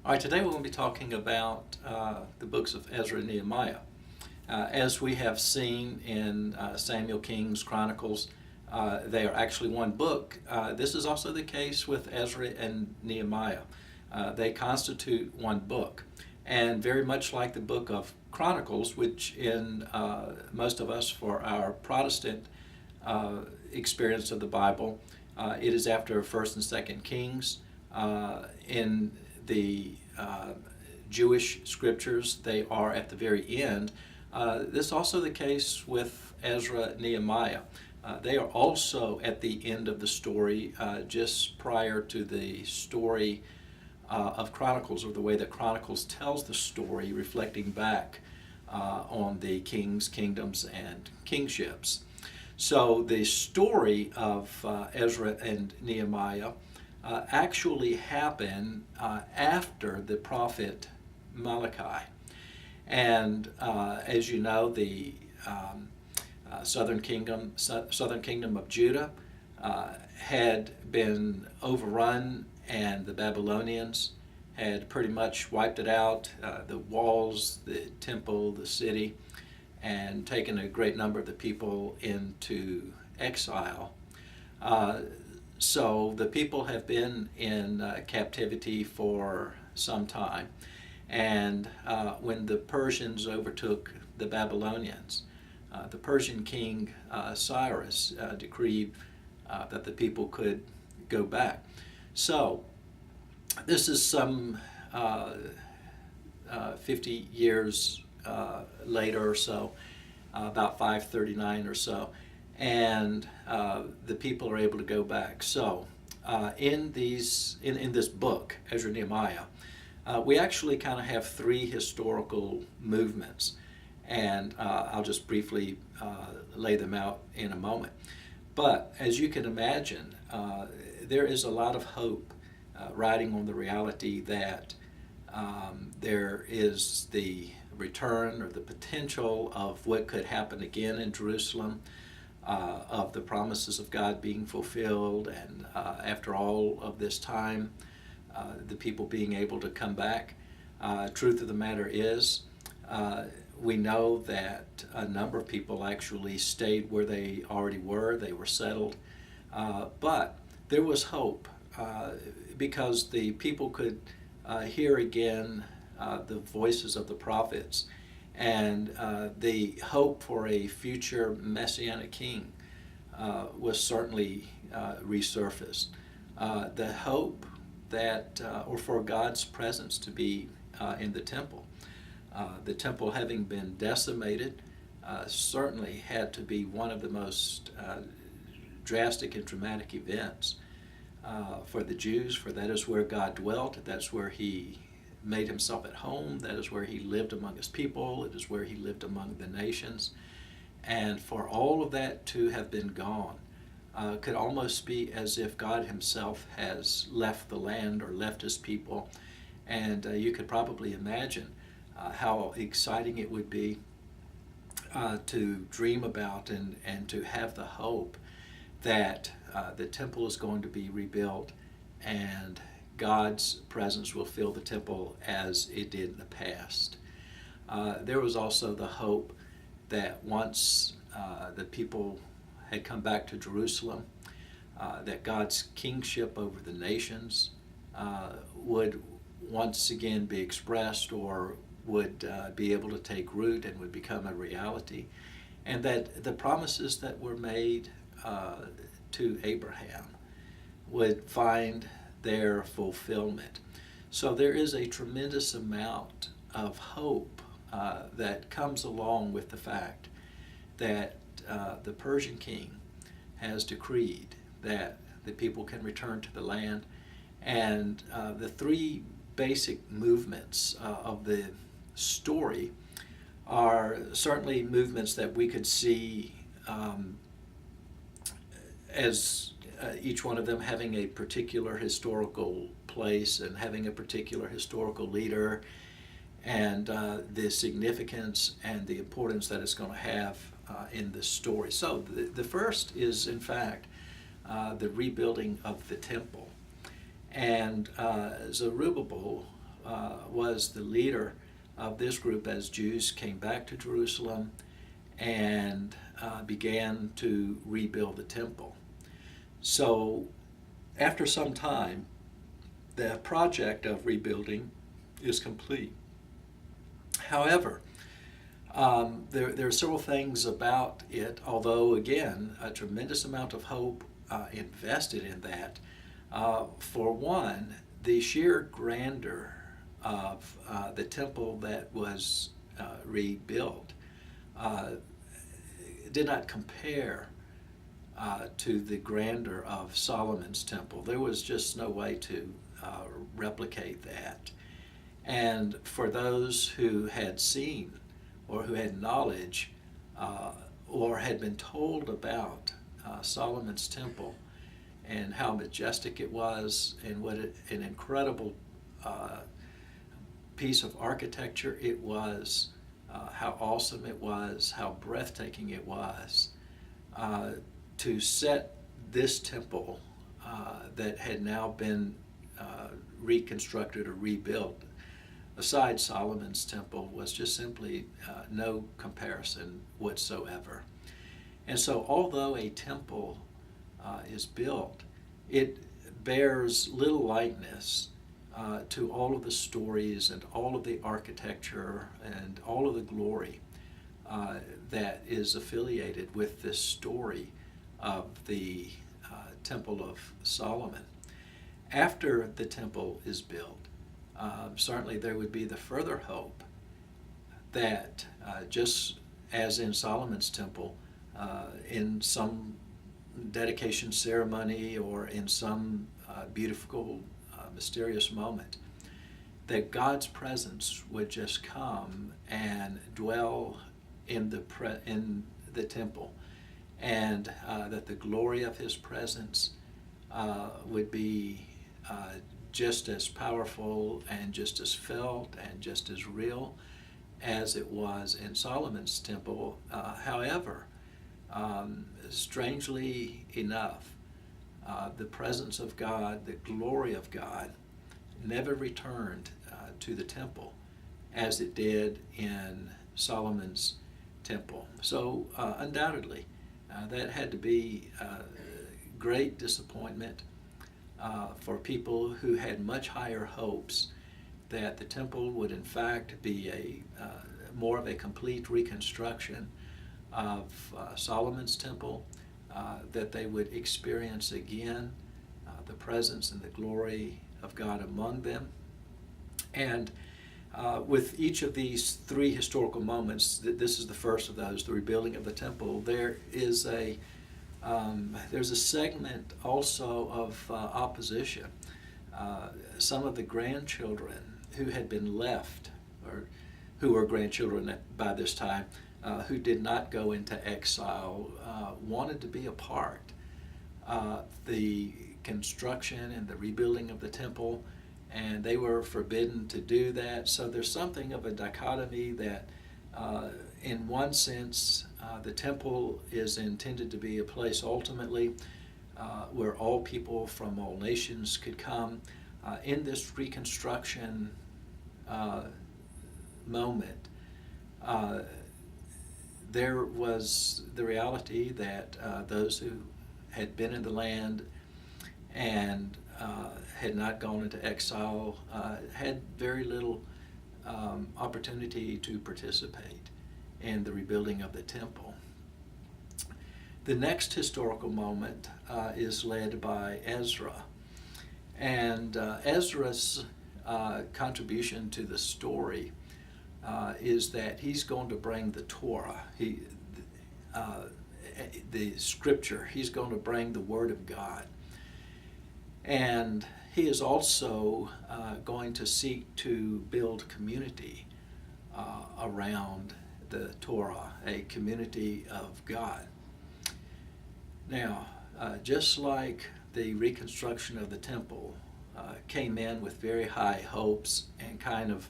All right, today we're going to be talking about the books of Ezra and Nehemiah. As we have seen in Samuel, Kings, Chronicles, they are actually one book. This is also the case with Ezra and Nehemiah. They constitute one book. And very much like the book of Chronicles, which in most of us for our Protestant experience of the Bible, it is after 1st and 2nd Kings. In the Jewish scriptures, they are at the very end. This is also the case with Ezra and Nehemiah. They are also at the end of the story, just prior to the story of Chronicles, or the way that Chronicles tells the story, reflecting back on the kings, kingdoms, and kingships. So the story of Ezra and Nehemiah actually happened after the prophet Malachi. And as you know, the southern kingdom of Judah had been overrun, and the Babylonians had pretty much wiped it out, the walls, the temple, the city, and taken a great number of the people into exile. So the people have been in captivity for some time. And when the Persians overtook the Babylonians, the Persian king Cyrus decreed that the people could go back. So this is some 50 years later or so, about 539 or so, and the people are able to go back. So in this book, Ezra and Nehemiah, we actually kind of have three historical movements, and I'll just briefly lay them out in a moment. But as you can imagine, there is a lot of hope riding on the reality that there is the return or the potential of what could happen again in Jerusalem, of the promises of God being fulfilled, and after all of this time, the people being able to come back. Truth of the matter is, we know that a number of people actually stayed where they already were. They were settled. But there was hope because the people could hear again the voices of the prophets, and the hope for a future messianic king was certainly resurfaced. The hope that, or for God's presence to be in the temple. The temple having been decimated certainly had to be one of the most drastic and dramatic events for the Jews, for that is where God dwelt, that's where He made Himself at home, that is where He lived among His people, it is where He lived among the nations. And for all of that to have been gone could almost be as if God Himself has left the land or left His people. And you could probably imagine how exciting it would be to dream about and to have the hope that the temple is going to be rebuilt and God's presence will fill the temple as it did in the past. There was also the hope that once the people had come back to Jerusalem, that God's kingship over the nations would once again be expressed, or would be able to take root and would become a reality, and that the promises that were made to Abraham would find their fulfillment. So there is a tremendous amount of hope that comes along with the fact that the Persian king has decreed that the people can return to the land. And the three basic movements of the story are certainly movements that we could see as each one of them having a particular historical place and having a particular historical leader, and the significance and the importance that it's going to have in this story. So the first is, in fact, the rebuilding of the temple. And Zerubbabel was the leader of this group as Jews came back to Jerusalem and began to rebuild the temple. So after some time, the project of rebuilding is complete. However, there are several things about it, although again, a tremendous amount of hope invested in that. For one, the sheer grandeur of the temple that was rebuilt did not compare to the grandeur of Solomon's temple. There was just no way to replicate that. And for those who had seen or who had knowledge or had been told about Solomon's temple and how majestic it was and what an incredible piece of architecture it was, how awesome it was, how breathtaking it was, to set this temple that had now been reconstructed or rebuilt aside Solomon's temple was just simply no comparison whatsoever. And so although a temple is built, it bears little likeness to all of the stories and all of the architecture and all of the glory that is affiliated with this story of the Temple of Solomon. After the temple is built, certainly there would be the further hope that just as in Solomon's temple, in some dedication ceremony or in some beautiful, mysterious moment, that God's presence would just come and dwell in the temple, and that the glory of His presence would be just as powerful and just as felt and just as real as it was in Solomon's temple. However, strangely enough, the presence of God, the glory of God, never returned to the temple as it did in Solomon's temple. So undoubtedly, that had to be great disappointment for people who had much higher hopes that the temple would in fact be more of a complete reconstruction of Solomon's temple, that they would experience again the presence and the glory of God among them. And with each of these three historical moments, this is the first of those, the rebuilding of the temple, there's a segment also of opposition. Some of the grandchildren who had been left, or who were grandchildren by this time, who did not go into exile, wanted to be a part of the construction and the rebuilding of the temple, and they were forbidden to do that. So there's something of a dichotomy that in one sense, the temple is intended to be a place ultimately where all people from all nations could come. In this reconstruction moment, there was the reality that those who had been in the land and had not gone into exile had very little opportunity to participate in the rebuilding of the temple. The next historical moment is led by Ezra. And Ezra's contribution to the story is that he's going to bring the Torah, the scripture. He's going to bring the Word of God. And he is also going to seek to build community around the Torah, a community of God. Now, just like the reconstruction of the temple came in with very high hopes and kind of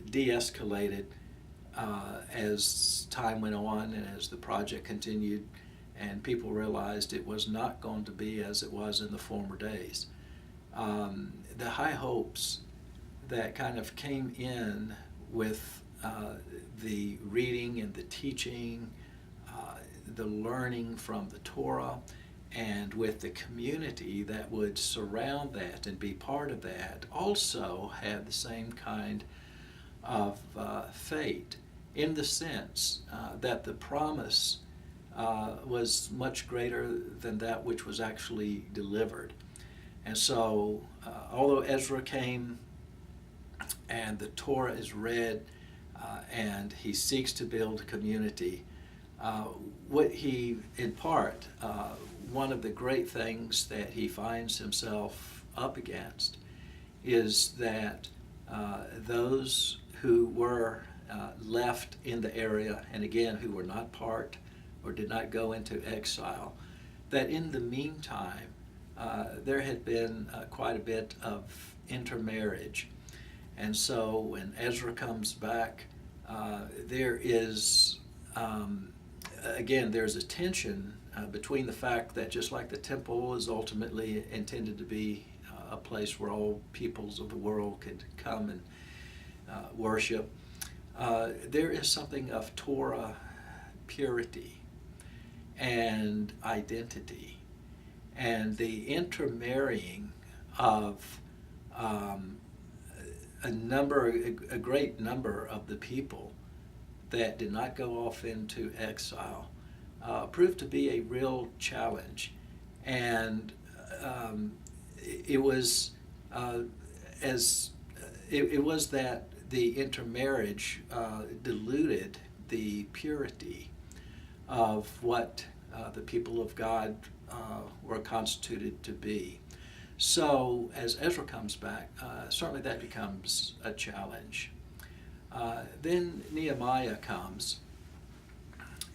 de-escalated as time went on and as the project continued, and people realized it was not going to be as it was in the former days. the high hopes that kind of came in with the reading and the teaching, the learning from the Torah, and with the community that would surround that and be part of that, also had the same kind of fate, in the sense that the promise was much greater than that which was actually delivered. And so, although Ezra came and the Torah is read and he seeks to build a community, what he, in part, one of the great things that he finds himself up against is that those who were left in the area, and again, who were not part or did not go into exile, that in the meantime, there had been quite a bit of intermarriage. And so when Ezra comes back, there is, again, there's a tension between the fact that just like the temple is ultimately intended to be a place where all peoples of the world could come and worship, there is something of Torah purity and identity, and the intermarrying of a great number of the people that did not go off into exile proved to be a real challenge. And it was it was that the intermarriage diluted the purity of what the people of God were constituted to be. So as Ezra comes back, certainly that becomes a challenge. Then Nehemiah comes,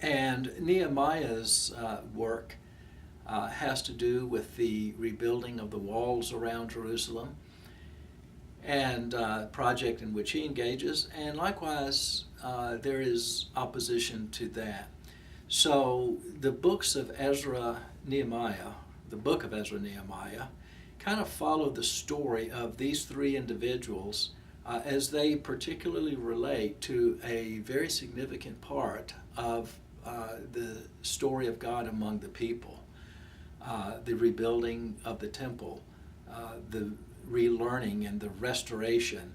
and Nehemiah's work has to do with the rebuilding of the walls around Jerusalem, and project in which he engages, and likewise there is opposition to that. So the books of Ezra, Nehemiah, the book of Ezra, Nehemiah, kind of follow the story of these three individuals as they particularly relate to a very significant part of the story of God among the people. The rebuilding of the temple, the relearning and the restoration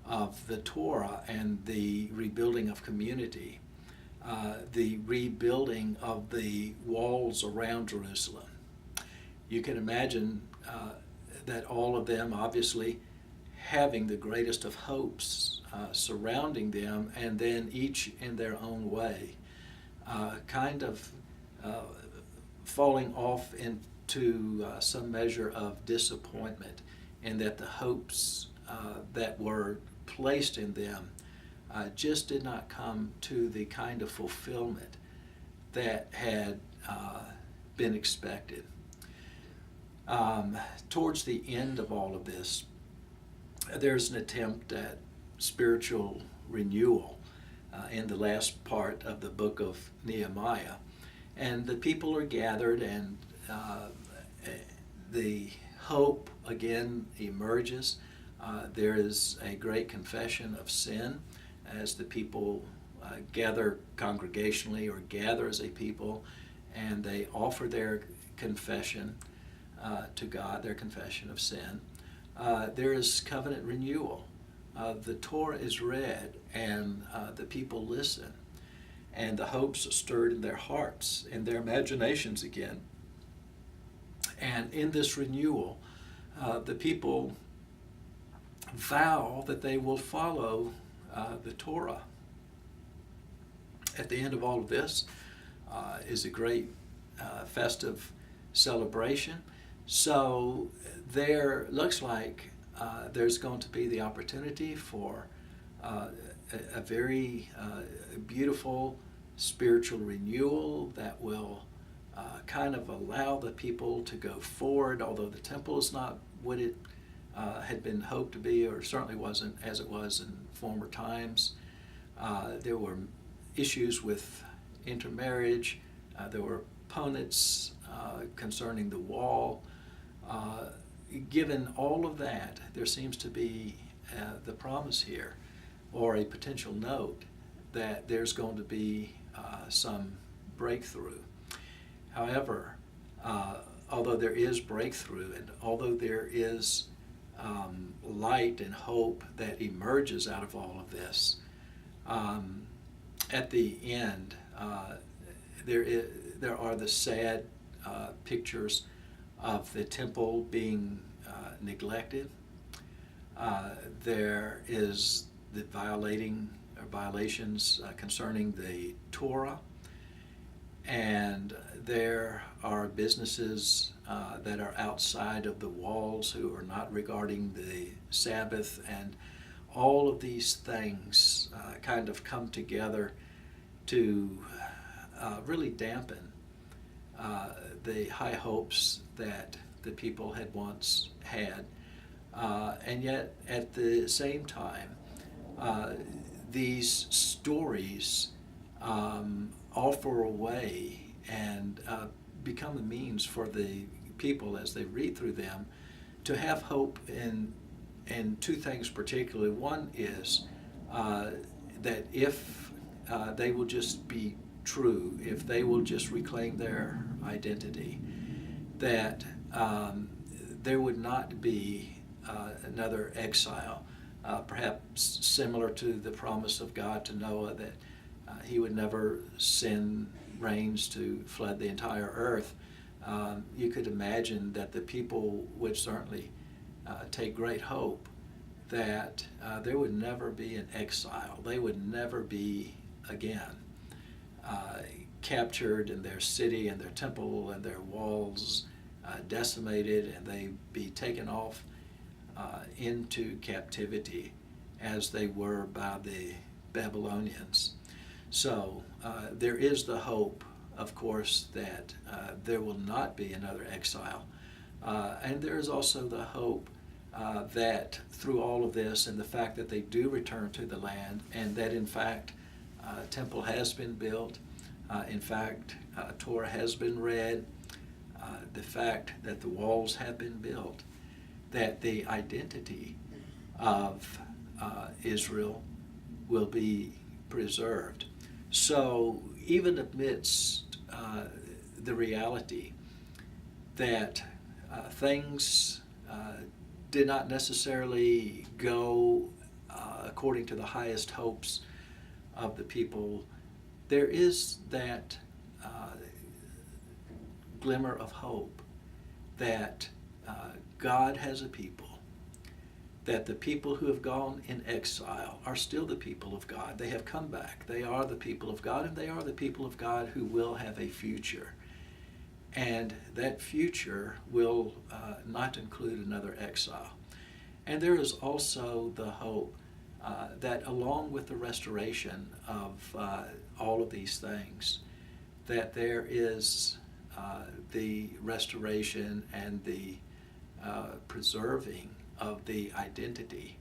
of the Torah and the rebuilding of community, the rebuilding of the walls around Jerusalem. You can imagine that all of them obviously having the greatest of hopes surrounding them, and then each in their own way kind of falling off into some measure of disappointment, and that the hopes that were placed in them just did not come to the kind of fulfillment that had been expected. Towards the end of all of this, there's an attempt at spiritual renewal in the last part of the book of Nehemiah. And the people are gathered, and the hope again emerges. There is a great confession of sin as the people gather congregationally or gather as a people, and they offer their confession to God, their confession of sin. There is covenant renewal. The Torah is read, and the people listen, and the hopes are stirred in their hearts and their imaginations again. And in this renewal, the people vow that they will follow the Torah. At the end of all of this is a great festive celebration. So there looks like there's going to be the opportunity for a very beautiful spiritual renewal that will kind of allow the people to go forward, although the temple is not what it had been hoped to be, or certainly wasn't as it was in former times. There were issues with intermarriage. There were opponents concerning the wall. given all of that, there seems to be the promise here, or a potential note, that there's going to be some breakthrough. However, although there is breakthrough, and although there is light and hope that emerges out of all of this, at the end, there are the sad pictures of the temple being neglected. There is the violations concerning the Torah, and there are businesses that are outside of the walls who are not regarding the Sabbath, and all of these things kind of come together to really dampen the high hopes that the people had once had. And yet, at the same time, these stories offer a way and become a means for the people, as they read through them, to have hope in two things particularly. One is that if they will just be true, if they will just reclaim their identity, that there would not be another exile, perhaps similar to the promise of God to Noah that he would never send rains to flood the entire earth. You could imagine that the people would certainly take great hope that there would never be an exile. They would never be again captured, in their city and their temple and their walls decimated, and they be taken off into captivity as they were by the Babylonians. So there is the hope, of course, that there will not be another exile. And there is also the hope that through all of this, and the fact that they do return to the land, and that in fact a temple has been built, in fact Torah has been read, the fact that the walls have been built, that the identity of Israel will be preserved. So even amidst the reality that things did not necessarily go according to the highest hopes of the people, there is that glimmer of hope that God has a people, that the people who have gone in exile are still the people of God. They have come back. They are the people of God, and they are the people of God who will have a future. And that future will not include another exile. And there is also the hope that along with the restoration of all of these things, that there is the restoration and the preserving of the identity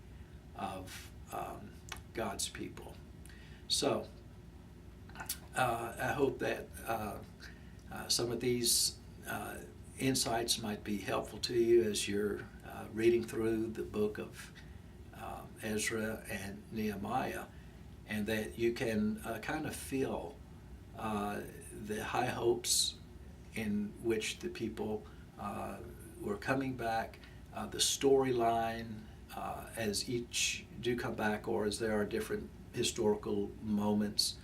of God's people. So I hope that some of these insights might be helpful to you as you're reading through the book of Ezra and Nehemiah, and that you can kind of feel the high hopes in which the people were coming back, the storyline as each do come back, or as there are different historical moments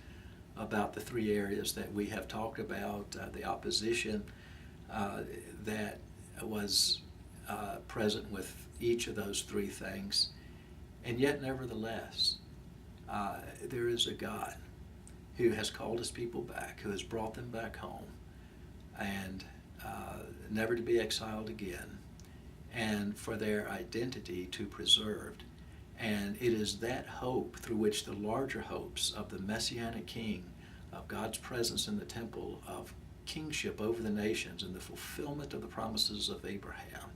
about the three areas that we have talked about, the opposition that was present with each of those three things. And yet, nevertheless, there is a God who has called his people back, who has brought them back home, and never to be exiled again, and for their identity to preserved. And it is that hope through which the larger hopes of the Messianic King, of God's presence in the temple, of kingship over the nations, and the fulfillment of the promises of Abraham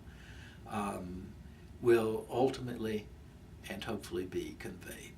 will ultimately and hopefully be conveyed.